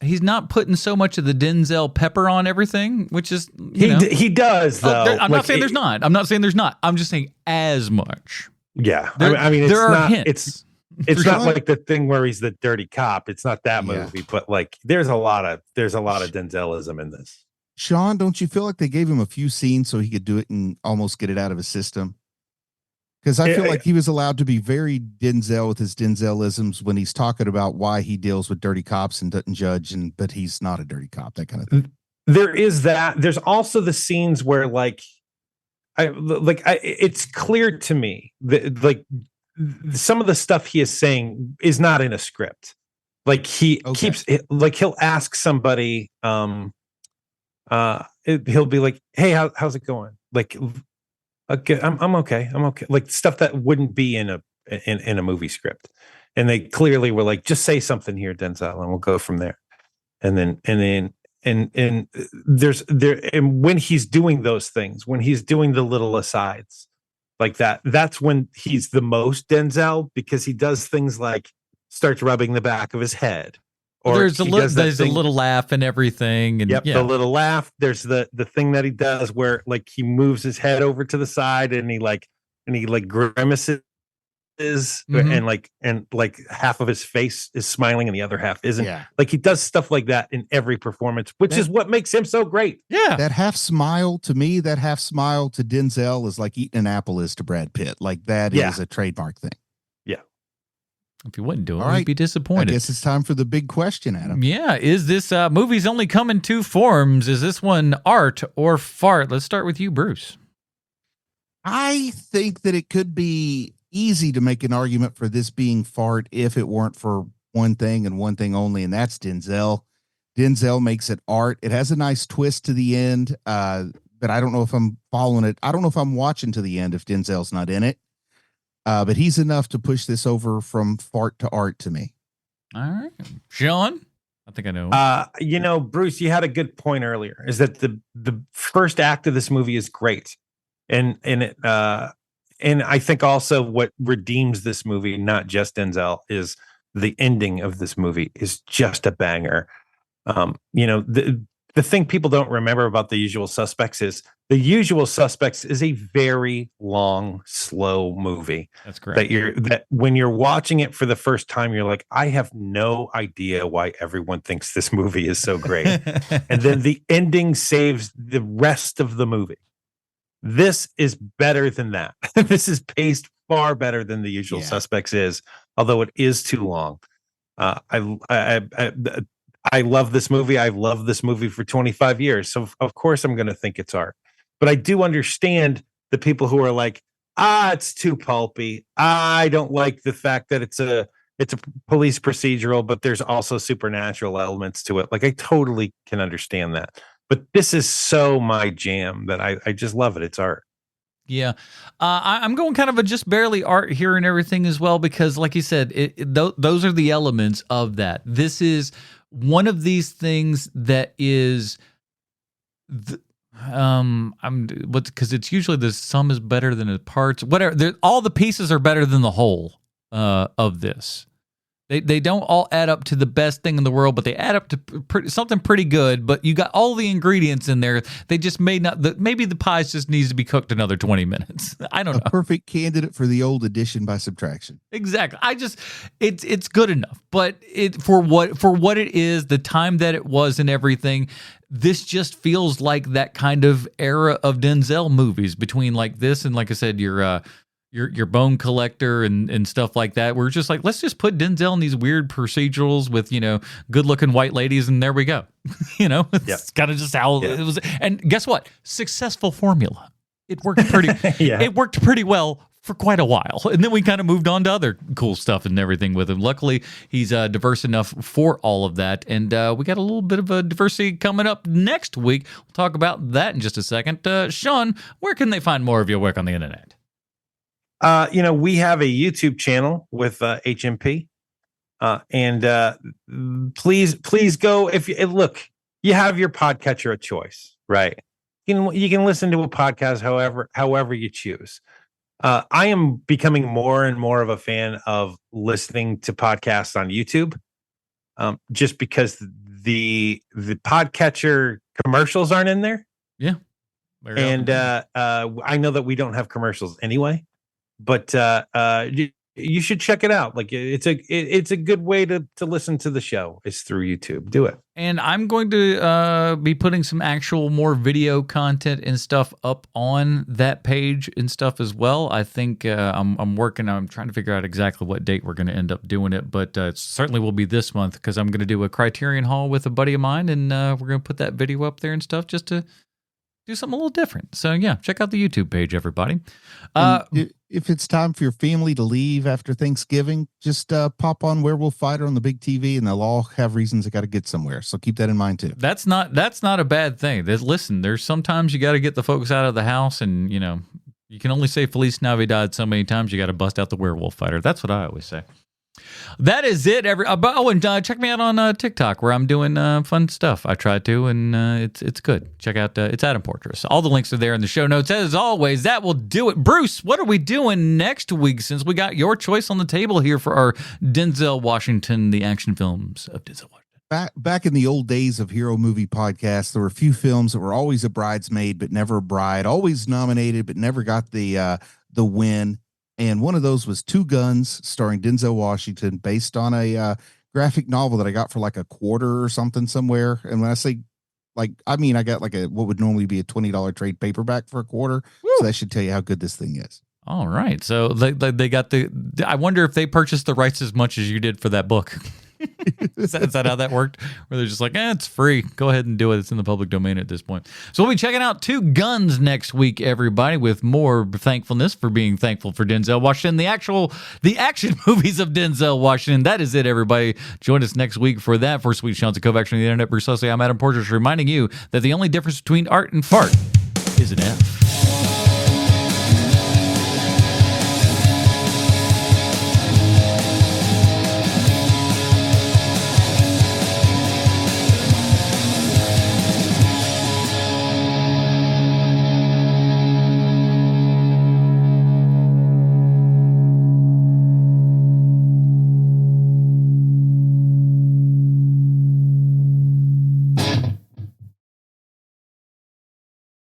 he's not putting so much of the Denzel pepper on everything, which is he does though. I'm not saying there's not. I'm not saying there's not. I'm just saying as much. Yeah, I mean, there are hints. It's not like the thing where he's the dirty cop. It's not that movie, but like there's a lot of Denzelism in this. Sean, don't you feel like they gave him a few scenes so he could do it and almost get it out of his system? Because I feel like he was allowed to be very Denzel with his Denzelisms when he's talking about why he deals with dirty cops and doesn't judge, but he's not a dirty cop, that kind of thing. There is that. There's also the scenes where it's clear to me that like some of the stuff he is saying is not in a script. Like keeps like he'll ask somebody, he'll be like, "Hey, how's it going?" Like, okay, I'm okay. I'm okay. Like stuff that wouldn't be in a movie script. And they clearly were like, just say something here, Denzel, and we'll go from there. And when he's doing those things, when he's doing the little asides like that, that's when he's the most Denzel, because he does things like starts rubbing the back of his head Or there's a little laugh and everything. And the little laugh. There's the thing that he does where like he moves his head over to the side and he grimaces. And like half of his face is smiling and the other half isn't. Like he does stuff like that in every performance, which is what makes him so great. That half smile to me, that half smile to Denzel is like eating an apple is to Brad Pitt. Like that is a trademark thing. If you wouldn't do it, you'd be disappointed. I guess it's time for the big question, Adam. Yeah, is this movies only come in two forms? Is this one art or fart? Let's start with you, Bruce. I think that it could be easy to make an argument for this being fart if it weren't for one thing and one thing only, and that's Denzel. Denzel makes it art. It has a nice twist to the end, but I don't know if I'm following it. I don't know if I'm watching to the end if Denzel's not in it. But he's enough to push this over from fart to art to me. All right. Sean? I think I know. Bruce, you had a good point earlier, is that the first act of this movie is great. And I think also what redeems this movie, not just Denzel, is the ending of this movie is just a banger. The thing people don't remember about The Usual Suspects is The Usual Suspects is a very long, slow movie. That's correct. That when you're watching it for the first time, you're like, I have no idea why everyone thinks this movie is so great. And then the ending saves the rest of the movie. This is better than that. This is paced far better than The Usual Suspects is, although it is too long. I love this movie. I've loved this movie for 25 years. So of course I'm going to think it's art. But I do understand the people who are like, it's too pulpy. I don't like the fact that it's a police procedural, but there's also supernatural elements to it. Like I totally can understand that. But this is so my jam that I just love it. It's art. Yeah. I'm going kind of a just barely art here and everything as well, because like you said, those are the elements of that. This is one of these things that is because it's usually the sum is better than the parts, whatever. All the pieces are better than the whole of this. They don't all add up to the best thing in the world, but they add up to something pretty good. But you got all the ingredients in there. They just maybe the pie just needs to be cooked another 20 minutes. I don't know. A perfect candidate for the old addition by subtraction. Exactly. It's good enough. But for what it is, the time that it was and everything, this just feels like that kind of era of Denzel movies between like this and like I said, your Bone Collector and stuff like that. We're just like, let's just put Denzel in these weird procedurals with, good looking white ladies. And there we go. It's kind of just how it was. And guess what? Successful formula. It worked pretty, it worked pretty well for quite a while. And then we kind of moved on to other cool stuff and everything with him. Luckily, he's diverse enough for all of that. And we got a little bit of a diversity coming up next week. We'll talk about that in just a second. Sean, where can they find more of your work on the internet? We have a YouTube channel with HMP, and please go. If you look, you have your podcatcher of choice, right? You can listen to a podcast however you choose. I am becoming more and more of a fan of listening to podcasts on YouTube, just because the podcatcher commercials aren't in there. Yeah, and I know that we don't have commercials anyway. But you should check it out. Like it's a good way to listen to the show is through YouTube. Do it. And I'm going to be putting some actual more video content and stuff up on that page and stuff as well. I think I'm trying to figure out exactly what date we're going to end up doing it, but it certainly will be this month because I'm going to do a Criterion Haul with a buddy of mine, and we're going to put that video up there and stuff just to do something a little different. So yeah, check out the YouTube page, everybody. If it's time for your family to leave after Thanksgiving, just pop on Werewolf Fighter on the big TV, and they'll all have reasons they got to get somewhere. So keep that in mind too. That's not a bad thing. Listen, there's sometimes you got to get the folks out of the house, and you can only say Feliz Navidad so many times. You got to bust out the Werewolf Fighter. That's what I always say. That is it. Check me out on TikTok where I'm doing fun stuff. I tried to, and it's good. Check out it's Adam Portress. All the links are there in the show notes. As always, that will do it. Bruce, what are we doing next week? Since we got your choice on the table here for our Denzel Washington, the action films of Denzel Washington. Back in the old days of hero movie podcasts, there were a few films that were always a bridesmaid but never a bride, always nominated but never got the win. And one of those was Two Guns, starring Denzel Washington, based on a graphic novel that I got for like a quarter or something somewhere. And when I say I got like what would normally be a $20 trade paperback for a quarter. Woo. So that should tell you how good this thing is. All right. So they got I wonder if they purchased the rights as much as you did for that book. Is that how that worked? Where they're just like, it's free. Go ahead and do it. It's in the public domain at this point. So we'll be checking out Two Guns next week, everybody, with more thankfulness for being thankful for Denzel Washington, the action movies of Denzel Washington. That is it, everybody. Join us next week for that. For Sweet Chance of Kovacs on the Internet, Bruce Hussey, I'm Adam Porter, reminding you that the only difference between art and fart is an F.